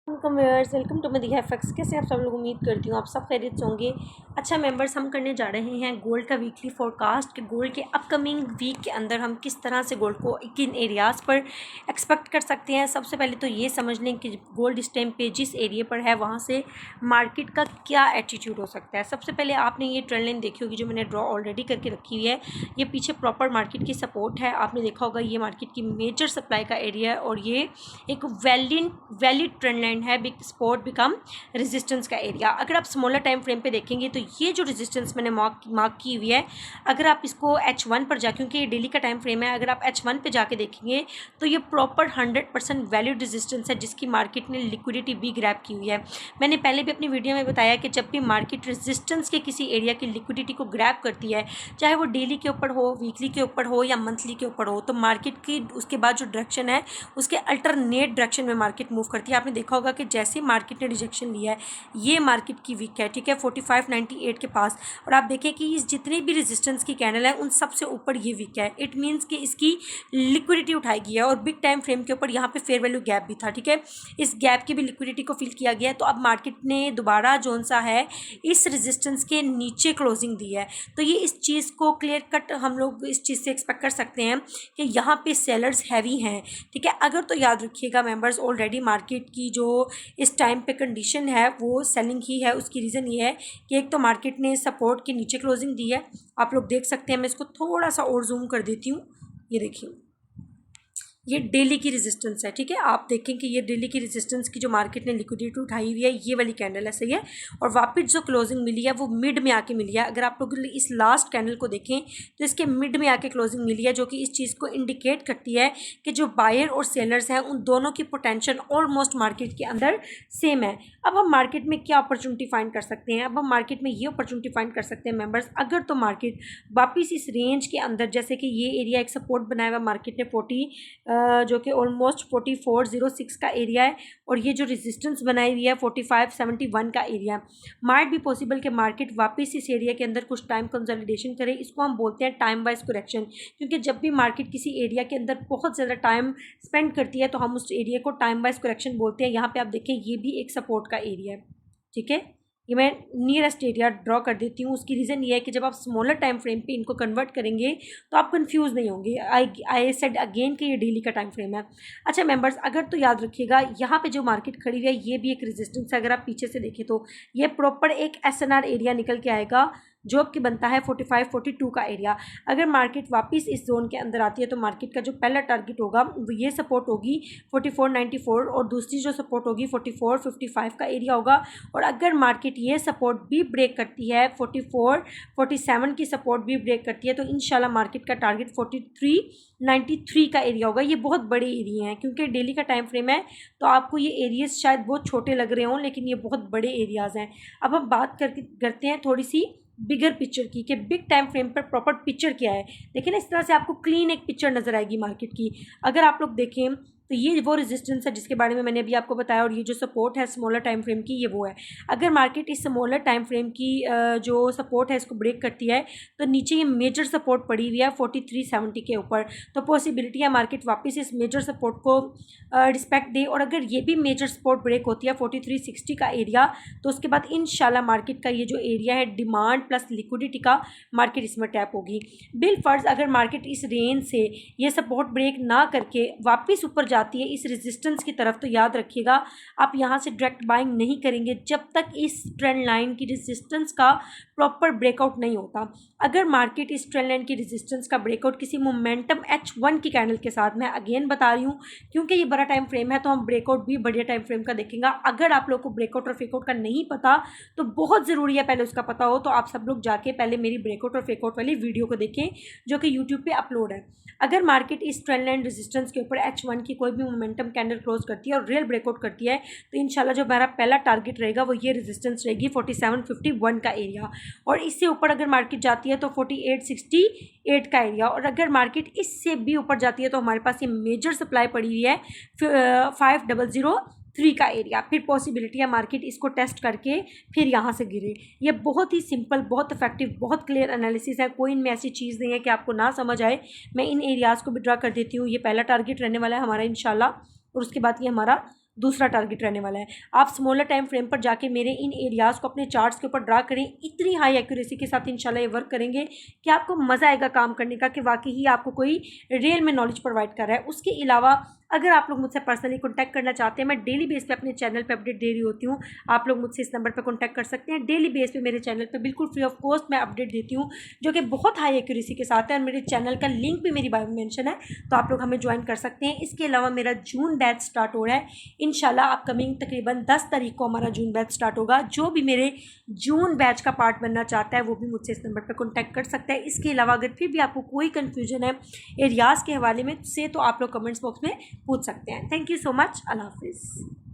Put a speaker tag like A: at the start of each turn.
A: Welcome to मदी FX. कैसे आप सब लोग, उम्मीद करती हूँ आप सब खैरियत से होंगे। अच्छा मेंबर्स, हम करने जा रहे हैं गोल्ड का वीकली फोरकास्ट कि गोल्ड के अपकमिंग वीक के अंदर हम किस तरह से गोल्ड को किन एरियाज़ पर एक्सपेक्ट कर सकते हैं। सबसे पहले तो ये समझ लें कि गोल्ड इस टाइम पे जिस एरिया पर है वहाँ से मार्केट का क्या एटीट्यूड हो सकता है। सबसे पहले आपने ये ट्रेंड लाइन देखी होगी जो मैंने ड्रॉ ऑलरेडी करके रखी हुई है। ये पीछे प्रॉपर मार्केट की सपोर्ट है, आपने देखा होगा ये मार्केट की मेजर सप्लाई का एरिया है और ये एक वैलिड ट्रेंड लाइन है। बिग सपोर्ट बिकम रेजिस्टेंस का एरिया। अगर आप स्मॉलर टाइम फ्रेम पे देखेंगे तो ये जो रेजिस्टेंस मैंने मार्क की हुई है, अगर आप इसको H1 पर जा, क्योंकि ये डेली का टाइम फ्रेम है, अगर आप H1 पे जाके देखेंगे तो ये प्रॉपर 100% वैलिड रेजिस्टेंस है जिसकी मार्केट ने लिक्विडिटी भी ग्रैब की हुई है। मैंने पहले भी अपनी वीडियो में बताया कि जब भी मार्केट रेजिस्टेंस के किसी एरिया की लिक्विडिटी को ग्रैब करती है, चाहे वो डेली के ऊपर हो, वीकली के ऊपर हो या मंथली के ऊपर हो, तो मार्केट की उसके बाद जो डायरेक्शन है उसके अल्टरनेट डायरेक्शन में मार्केट मूव करती है। आपने देखा होगा कि जैसे मार्केट ने रिजेक्शन लिया है, ये मार्केट की वीक है, ठीक है, 4598 के पास, और आप देखें कि इस जितने भी रेजिस्टेंस की कैंडल है उन सबसे ऊपर ये वीक है। इट मीन्स कि इसकी लिक्विडिटी उठाई गई है और बिग टाइम फ्रेम के ऊपर यहाँ पे फेयर वैल्यू गैप भी था, ठीक है, इस गैप की भी लिक्विडिटी को फिल किया गया है। तो अब मार्केट ने दोबारा जोन सा है इस रेजिस्टेंस के नीचे क्लोजिंग दी है, तो ये इस चीज़ को क्लियर कट हम लोग इस चीज़ से एक्सपेक्ट कर सकते हैं कि यहाँ पे सेलर्स हैवी हैं, ठीक है। अगर तो याद रखिएगा मेंबर्स, ऑलरेडी मार्केट की जो इस टाइम पे कंडीशन है वो सेलिंग ही है। उसकी रीज़न ये है कि एक तो मार्केट ने सपोर्ट के नीचे क्लोजिंग दी है, आप लोग देख सकते हैं। मैं इसको थोड़ा सा और जूम कर देती हूँ, ये देखिए ये डेली की रेजिस्टेंस है, ठीक है। आप देखें कि ये डेली की रेजिस्टेंस की जो मार्केट ने लिक्विडिटी उठाई हुई है, ये वाली कैंडल है, सही है, और वापस जो क्लोजिंग मिली है वो मिड में आके मिली है। अगर आप लोग इस लास्ट कैंडल को देखें तो इसके मिड में आके क्लोजिंग मिली है, जो कि इस चीज़ को इंडिकेट करती है कि जो बायर और सेलर्स हैं उन दोनों की पोटेंशियल ऑलमोस्ट मार्केट के अंदर सेम है। अब हम मार्केट में क्या अपॉर्चुनिटी फाइंड कर सकते हैं? अब हम मार्केट में ये अपॉर्चुनिटी फाइंड कर सकते हैं मेंबर्स, अगर तो मार्केट वापस इस रेंज के अंदर, जैसे कि ये एरिया एक सपोर्ट बनाया हुआ मार्केट ने 40 जो कि ऑलमोस्ट 4406 का एरिया है, और ये जो रेजिस्टेंस बनाई हुई है 4571 का एरिया है। माइट भी पॉसिबल कि मार्केट वापस इस एरिया के अंदर कुछ टाइम कंसोलिडेशन करे। इसको हम बोलते हैं टाइम वाइज करेक्शन, क्योंकि जब भी मार्केट किसी एरिया के अंदर बहुत ज़्यादा टाइम स्पेंड करती है तो हम उस एरिया को टाइम वाइज करेक्शन बोलते हैं। यहाँ पे आप देखें ये भी एक सपोर्ट का एरिया है, ठीक है। ये मैं नियरेस्ट एरिया ड्रॉ कर देती हूँ। उसकी रीज़न ये है कि जब आप स्मॉलर टाइम फ्रेम पे इनको कन्वर्ट करेंगे तो आप कंफ्यूज नहीं होंगे। आई सेड अगेन कि ये डेली का टाइम फ्रेम है। अच्छा मेंबर्स, अगर तो याद रखिएगा यहाँ पे जो मार्केट खड़ी हुई है ये भी एक रेजिस्टेंस है। अगर आप पीछे से देखें तो ये प्रॉपर एक SNR एरिया निकल के आएगा जो कि बनता है 4542 का एरिया। अगर मार्केट वापस इस जोन के अंदर आती है तो मार्केट का जो पहला टारगेट होगा वो ये सपोर्ट होगी 4494, और दूसरी जो सपोर्ट होगी 4455 का एरिया होगा। और अगर मार्केट ये सपोर्ट भी ब्रेक करती है, 47 की सपोर्ट भी ब्रेक करती है, तो इंशाल्लाह मार्केट का टारगेट 4393 का एरिया होगा। ये बहुत बड़े एरिया हैं, क्योंकि डेली का टाइम फ्रेम है तो आपको ये एरियाज शायद बहुत छोटे लग रहे हों, लेकिन ये बहुत बड़े एरियाज़ हैं। अब हम बात करते हैं थोड़ी सी बिगर पिक्चर की, कि बिग टाइम फ्रेम पर प्रॉपर पिक्चर क्या है। देखिए ना, इस तरह से आपको क्लीन एक पिक्चर नजर आएगी मार्केट की। अगर आप लोग देखें तो ये वो रेजिस्टेंस है जिसके बारे में मैंने अभी आपको बताया, और ये जो सपोर्ट है स्मॉलर टाइम फ्रेम की, ये वो है। अगर मार्केट इस स्मॉलर टाइम फ्रेम की जो सपोर्ट है इसको ब्रेक करती है तो नीचे ये मेजर सपोर्ट पड़ी हुई है 4370 के ऊपर, तो पॉसिबिलिटी है मार्केट वापस इस मेजर सपोर्ट को रिस्पेक्ट दे। और अगर ये भी मेजर सपोर्ट ब्रेक होती है 4360 का एरिया, तो उसके बाद इंशाल्लाह मार्केट का ये जो एरिया है डिमांड प्लस लिक्विडिटी का, मार्केट इसमें टैप होगी। बिल फर्ज अगर मार्केट इस रेंज से ये सपोर्ट ब्रेक ना करके वापस ऊपर जाती है इस रेजिस्टेंस की तरफ, तो याद रखिएगा आप यहाँ से डायरेक्ट बाइंग नहीं करेंगे जब तक इस ट्रेंड लाइन की रेजिस्टेंस का प्रॉपर ब्रेकआउट नहीं होता। अगर मार्केट इस ट्रेंड लाइन की रेजिस्टेंस का ब्रेकआउट किसी मोमेंटम H1 की कैंडल के साथ, मैं अगेन बता रही हूँ क्योंकि ये बड़ा टाइम फ्रेम है तो हम ब्रेकआउट भी बढ़िया टाइम फ्रेम का देखेंगे। अगर आप लोग को ब्रेकआउट और फेकआउट का नहीं पता तो बहुत ज़रूरी है पहले उसका पता हो, तो आप सब लोग जाके पहले मेरी ब्रेकआउट और फेकआउट वाली वीडियो को देखें जो कि यूट्यूब पे अपलोड है। अगर मार्केट इस ट्रेंड लाइन रेजिस्टेंस के ऊपर H1 की कोई भी मोमेंटम कैंडल क्लोज करती है और रियल ब्रेकआउट करती है, तो इंशाल्लाह जो मेरा पहला टारगेट रहेगा वो ये रेजिस्टेंस रहेगी 4751 का एरिया, और इससे ऊपर अगर मार्केट जाती है तो 4868 का एरिया, और अगर मार्केट इससे भी ऊपर जाती है तो हमारे पास ये मेजर सप्लाई पड़ी हुई है 5003 का एरिया। फिर पॉसिबिलिटी है मार्केट इसको टेस्ट करके फिर यहाँ से गिरे। ये बहुत ही सिंपल, बहुत इफेक्टिव, बहुत क्लियर एनालिसिस है, कोई इनमें ऐसी चीज़ नहीं है कि आपको ना समझ आए। मैं इन एरियाज़ को भी ड्रा कर देती हूँ। ये पहला टारगेट रहने वाला है हमारा इंशाल्लाह, और उसके बाद ये हमारा दूसरा टारगेट रहने वाला है। आप स्मॉलर टाइम फ्रेम पर जाके मेरे इन एरियाज़ को अपने चार्ट्स के ऊपर ड्रा करें। इतनी हाई एक्यूरेसी के साथ इंशाल्लाह ये वर्क करेंगे कि आपको मज़ा आएगा काम करने का, कि वाकई ही आपको कोई रियल में नॉलेज प्रोवाइड कर रहा है। उसके अलावा अगर आप लोग मुझसे पर्सनली कॉन्टैक्ट करना चाहते हैं, मैं डेली बेस पे अपने चैनल पे अपडेट दे रही होती हूँ। आप लोग मुझसे इस नंबर पे कॉन्टैक्ट कर सकते हैं। डेली बेस पे मेरे चैनल पे बिल्कुल फ्री ऑफ कॉस्ट मैं अपडेट देती हूँ, जो कि बहुत हाई एक्यूरेसी के साथ है। और मेरे चैनल का लिंक भी मेरी बायो में मेंशन है, तो आप लोग हमें ज्वाइन कर सकते हैं। इसके अलावा मेरा जून बैच स्टार्ट हो रहा है इंशाल्लाह। अपकमिंग तकरीबन 10 तारीख को हमारा जून बैच स्टार्ट होगा। जो भी मेरे जून बैच का पार्ट बनना चाहता है वो भी मुझसे इस नंबर पर कॉन्टैक्ट कर सकता है। इसके अलावा अगर फिर भी आपको कोई कन्फ्यूजन है एरियाज़ के हवाले में से, तो आप लोग कमेंट्स बॉक्स में पूछ सकते हैं। Thank you so much. अल्लाह हाफिज़।